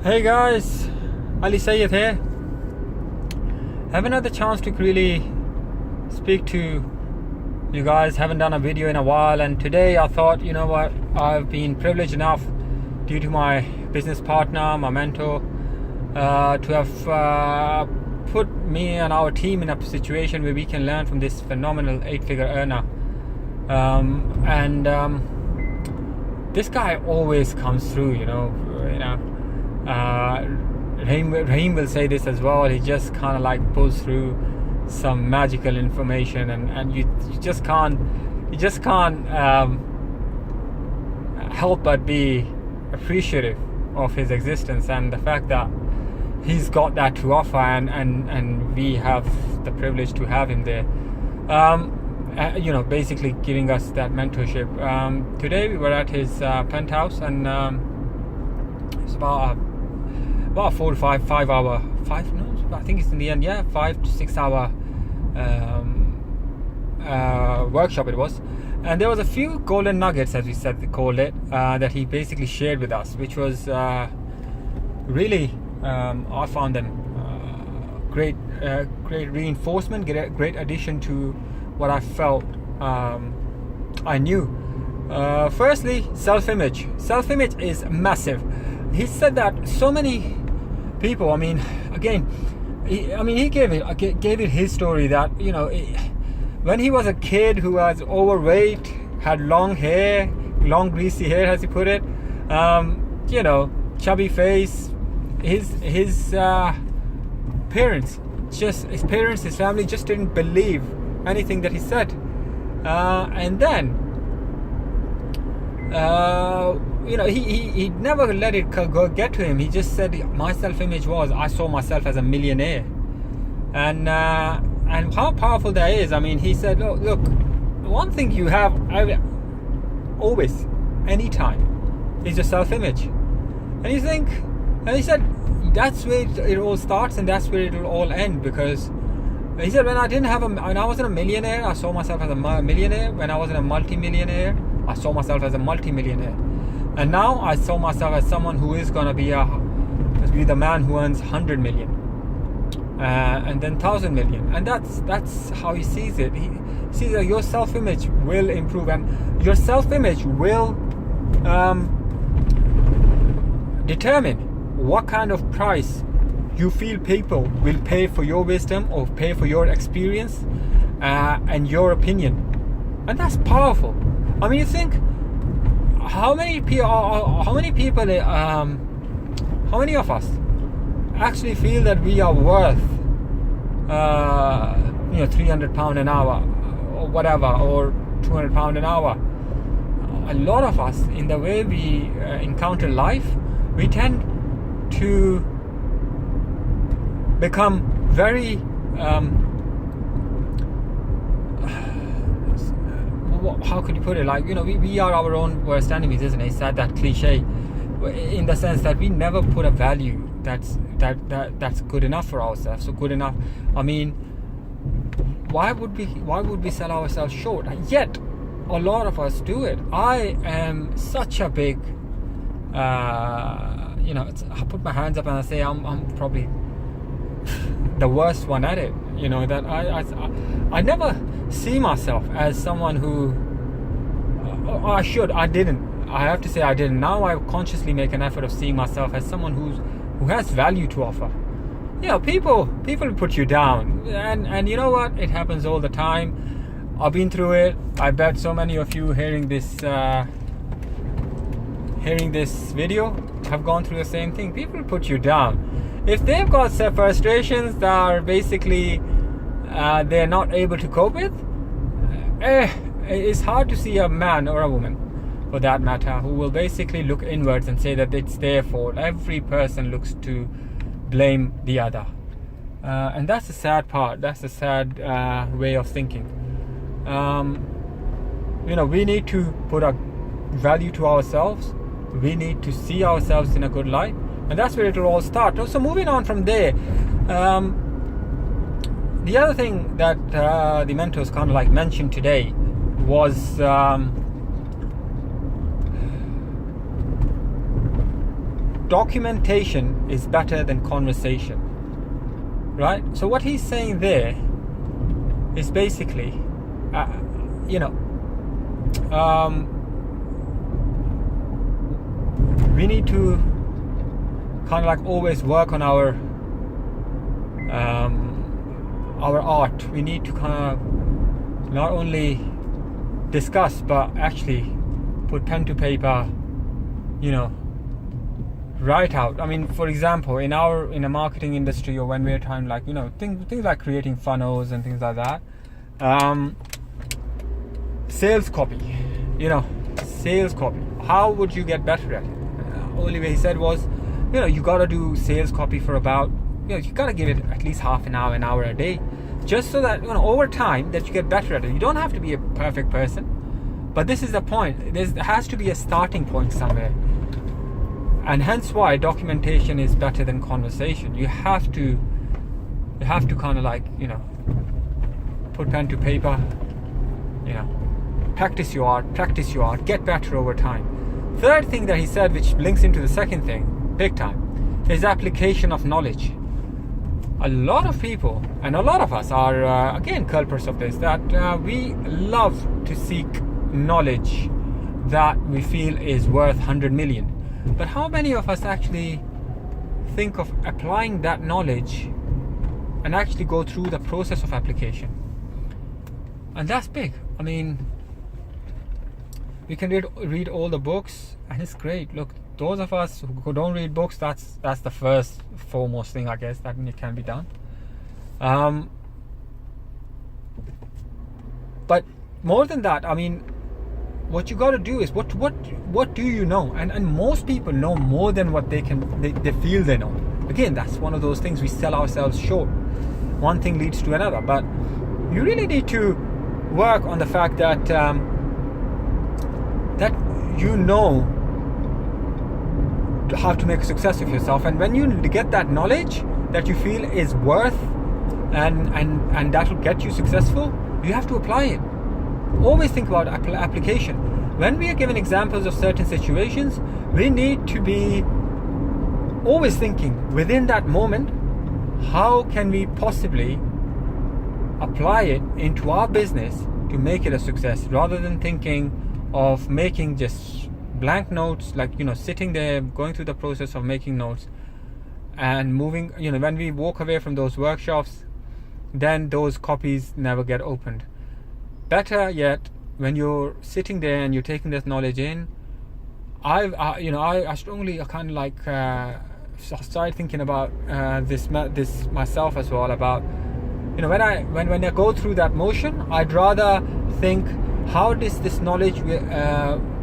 Hey guys, Ali Sayed here. Haven't had the chance to really speak to you guys, haven't done a video in a while, and today I thought, you know what, I've been privileged enough due to my business partner, my mentor, to have put me and our team in a situation where we can learn from this phenomenal 8-figure earner. This guy always comes through, Raheem will say this as well. He just kind of like pulls through some magical information, and you just can't help but be appreciative of his existence and the fact that he's got that to offer, and we have the privilege to have him there. Basically giving us that mentorship. Today we were at his penthouse, and it's about a 4 to 5 hour, I think it's in the end, 5 to 6 hour workshop it was. And there was a few golden nuggets, as we called it, that he basically shared with us, which was really, I found them great reinforcement, great addition to what I felt I knew. Firstly, self-image. Self-image is massive. He said that so many people, he gave it his story that, when he was a kid who was overweight, had long hair, long greasy hair, as he put it, chubby face, his parents, his family just didn't believe anything that he said, and then he never let it get to him. He just said, my self-image was, I saw myself as a millionaire, and how powerful that is. He said, look, one thing you have always, anytime, is your self-image. And he said that's where it all starts, and that's where it will all end, because he said, when I wasn't a millionaire, I saw myself as a millionaire. When I wasn't a multi-millionaire, I saw myself as a multi-millionaire. And now I saw myself as someone who is going to be the man who earns 100 million, and then 1,000 million. And that's how he sees it. He sees that your self-image will improve, and your self-image will determine what kind of price you feel people will pay for your wisdom, or pay for your experience and your opinion. And that's powerful. You think, how many of us actually feel that we are worth £300 an hour or whatever, or £200 an hour? A lot of us, in the way we encounter life, we tend to become very how could you put it, we are our own worst enemies, isn't it? It's that cliche, in the sense that we never put a value that's good enough for ourselves. So good enough, why would we sell ourselves short? Yet a lot of us do it. I am such a big I put my hands up and I say I'm probably the worst one at it. That I never see myself as someone who I have to say I didn't. Now I consciously make an effort of seeing myself as someone who has value to offer. People put you down, and you know what, it happens all the time. I've been through it. I bet so many of you hearing this video have gone through the same thing. People put you down. If they've got frustrations that are basically they're not able to cope with, it's hard to see a man or a woman, for that matter, who will basically look inwards and say that it's their fault. Every person looks to blame the other, and that's the sad part. That's the sad way of thinking. We need to put a value to ourselves. We need to see ourselves in a good light, and that's where it will all start. So moving on from there, the other thing that the mentors kind of mentioned today was documentation is better than conversation, right? So what he's saying there is basically, we need to kind of like always work on our art. We need to kind of not only discuss but actually put pen to paper, write out. I mean, for example, in a marketing industry, or when we're trying like things like creating funnels and things like that, sales copy, how would you get better at it? Only way he said was, you gotta do sales copy for about, you gotta give it at least half an hour a day, just so that over time that you get better at it. You don't have to be a perfect person, but this is the point. There has to be a starting point somewhere, and hence why documentation is better than conversation. You have to kind of like put pen to paper, practice your art, get better over time. Third thing that he said, which links into the second thing big time, is application of knowledge. A lot of people and a lot of us are again culprits of this, that we love to seek knowledge that we feel is worth 100 million. But how many of us actually think of applying that knowledge and actually go through the process of application? And that's big. I mean, we can read all the books, and it's great. Look, those of us who don't read books, that's the foremost thing, I guess, that it can be done. But more than that, I mean, what you got to do is what do you know? And most people know more than what they feel they know. Again, that's one of those things, we sell ourselves short. One thing leads to another, but you really need to work on the fact that that how to make a success of yourself. And when you get that knowledge that you feel is worth and that will get you successful, you have to apply it. Always think about application. When we are given examples of certain situations, we need to be always thinking within that moment, how can we possibly apply it into our business to make it a success, rather than thinking of making just blank notes, like sitting there going through the process of making notes and moving. When we walk away from those workshops, then those copies never get opened. Better yet, when you're sitting there and you're taking this knowledge in, I strongly kind of like started thinking about this myself as well, about when I go through that motion, I'd rather think, how does this knowledge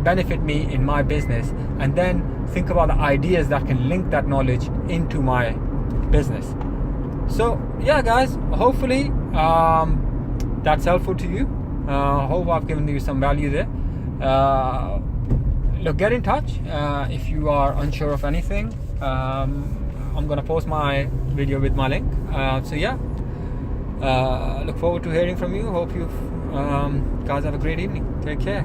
benefit me in my business, and then think about the ideas that can link that knowledge into my business. So yeah, guys, hopefully that's helpful to you. Hope I've given you some value there. Look, get in touch if you are unsure of anything. I'm gonna post my video with my link. So yeah, look forward to hearing from you. Hope you guys have a great evening. Take care.